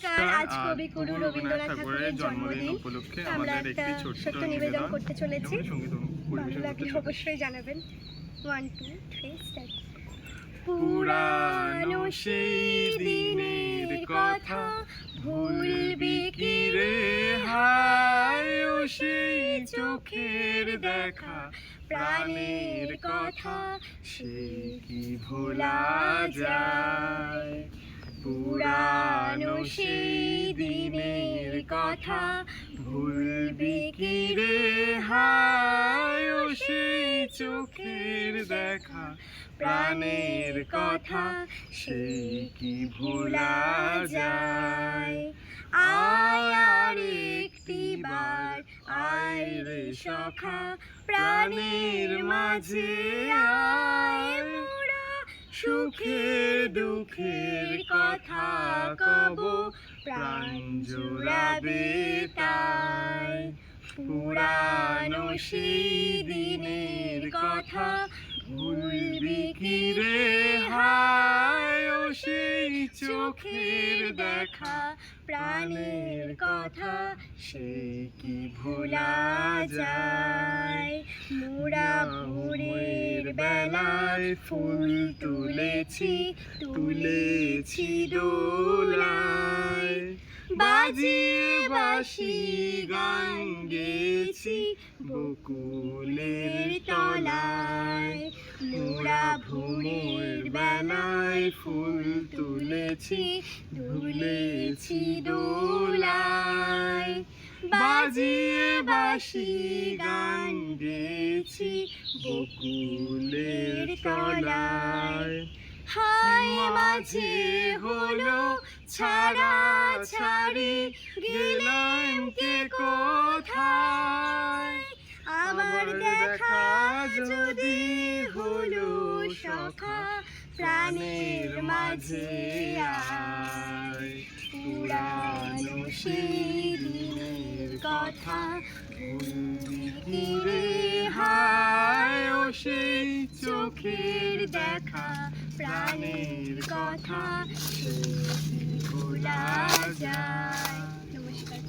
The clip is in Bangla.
নমস্কার। আজ কবিগুরু রবীন্দ্রনাথ ঠাকুরের জন্মদিন উপলক্ষে আমরা একটা সত্য নিবেদন করতে চলেছি। ভালো লাগলে অবশ্যই জানাবেন। 1 2 3 স্টার্ট। পুরানো সেই দিনের কথা ভুলবি কি রে হায়, ও সেই চোখের দেখা প্রাণের কথা সে কি ভোলা যায়। পুরানো সেই দিনের কথা ভুলবি কি রে হায়, ও সেই চোখের দেখা প্রাণের কথা সে কি ভোলা যায়। আয় আর একটিবার আয় রে সখা প্রাণের মাঝে আয়, মোরা সুখের দুঃখের কথা কব প্রাণ জোড়াবে তাই। পুরানো সেই দিনের কথা ভুলবি কি রে হায়, ও সেই চোখের দেখা প্রাণের কথা সে কি ভোলা যায়। মোরা ভোরের বেলায় ফুল তুলেছি তুলেছি দোলায়, বাজিয়ে বাঁশি গান গেয়েছি বকুলের তলায়। মোরা ভোরের বেলায় ফুল তুলেছি তুলেছি দোলায়, বাজিয়ে বাঁশি গান গেয়েছি বকুলের তলায়। হায় মাঝে হলো ছাড়া ছাড়ি গেলাম কে কোথায়, আবার দেখা যদি হলো সখা প্রাণের মাঝে আয়। পুরানো সেই দিনের কথা ভুলবি কি রে হায়, ও সেই চোখের দেখা প্রাণের কথা সে কি ভোলা যায়। নমস্কার।